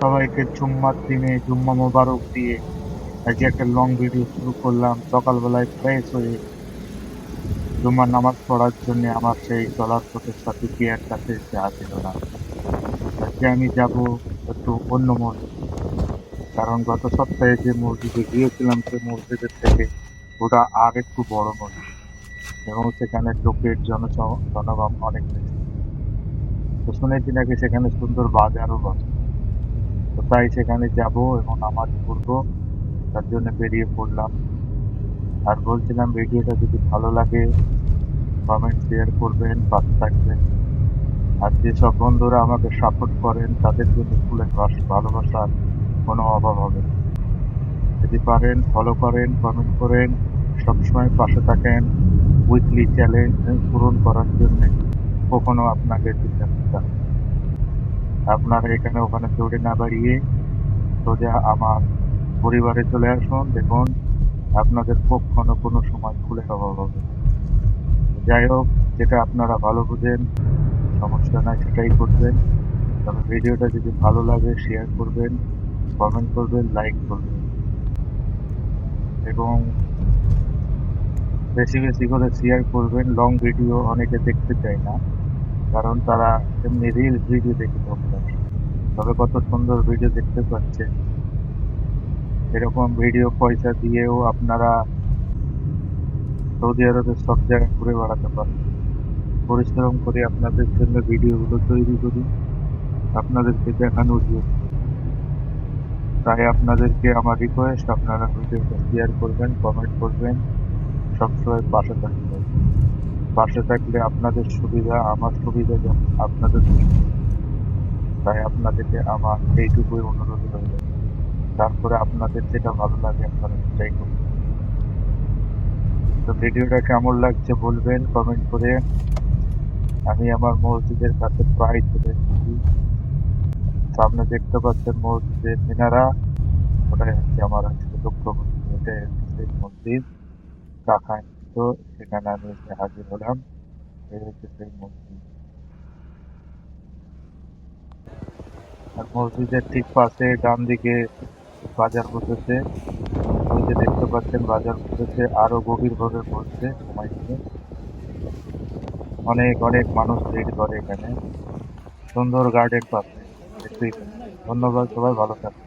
সবাইকে জুম্মার দিনে জুম্মা মোবারক দিয়ে আজকে একটা লং ভিডিও শুরু করলাম। সকালবেলায় ফ্রেশ হয়ে জুম্মার নামাজ পড়ার জন্য আমার সেই চলার পথের সাথে গিয়ার কাছে এসে হাজির হলাম। আজকে আমি যাব একটু অন্য মসজিদ, কারণ গত সপ্তাহে যে মসজিদে গিয়েছিলাম সে মসজিদের থেকে ওটা আর একটু বড় মসজিদ এবং সেখানে লোকের জনগণ অনেক বেশি। তো শুনেছি নাকি সেখানে সুন্দর বাজারও বসে। তো তাই সেখানে যাব এবং নামাজ পড়বো, তার জন্য বেরিয়ে পড়লাম। আর বলছিলাম ভিডিওটা যদি ভালো লাগে কমেন্ট শেয়ার করবেন, পাশে থাকবেন। আর যেসব বন্ধুরা আমাকে সাপোর্ট করেন তাদের জন্য ফুলের ভালোবাসার কোনো অভাব হবে না। যদি পারেন ফলো করেন, কমেন্ট করেন, সবসময় পাশে থাকেন। উইকলি চ্যালেঞ্জ পূরণ করার জন্য কখনো আপনাকে চিন্তা করতে হবে না। আপনারা এখানে ওখানে দৌড়ে না বাড়িয়ে সোজা আমার পরিবারে চলে আসুন, দেখুন আপনাদের কখনো কোনো সময় ফুলের অভাব হবে না। যাই হোক, যেটা আপনারা ভালো বুঝেন, সমস্যা নাই, সেটাই করবেন। তবে ভিডিওটা যদি ভালো লাগে শেয়ার করবেন, কমেন্ট করবেন, লাইক করবেন এবং বেশি বেশি করে শেয়ার করবেন। লং ভিডিও অনেকে দেখতে চায় না, কারণ তারা এমনি রিলস ভিডিও দেখে অভ্যাস। তবে কত সুন্দর ভিডিও দেখতে পাচ্ছেন। এরকম ভিডিও পয়সা দিয়েও আপনারা সৌদি আরবের সব জায়গায় ঘুরে বেড়াতে পারেন। পরিশ্রম করে আপনাদের জন্য ভিডিওগুলো তৈরি করি আপনাদেরকে দেখানোর জন্য। তাই আপনাদেরকে আমার রিকোয়েস্ট, আপনারা ভিডিওটা শেয়ার করবেন, কমেন্ট করবেন, সবসময় পাশে থাকবেন। পাশে থাকলে আপনাদের সুবিধা, আমার সুবিধা যেমন আপনাদেরও সুবিধা। তাই আপনাদেরকে আমার এইটুকুই অনুরোধ রইল। তারপরে আপনাদের যেটা ভালো লাগে আপনারা সেটাই করবেন। তো ভিডিওটা কেমন লাগছে বলবেন কমেন্ট করে। আমি আমার মসজিদের কাছে প্রায় চলে এসেছি। সামনে দেখতে পাচ্ছেন মসজিদের মিনারা, ওটাই হচ্ছে আমার আজকে লক্ষ্যবস্তু। এটাই হচ্ছে সেই মসজিদ কাকাইন, তো সেখানে আমি এসে হাজির হলাম। এই হচ্ছে সেই মসজিদ। আর মসজিদের ঠিক পাশে ডান দিকে বাজার বসেছে। ওই যে দেখতে পাচ্ছেন বাজার বসেছে, আরো গভীরভাবে বসবে সময় নিয়ে। অনেক অনেক মানুষ ভিড় করে এখানে, সুন্দর গার্ডেন পাশে, দেখতেই পাচ্ছেন। ধন্যবাদ, সবাই ভালো থাকবেন।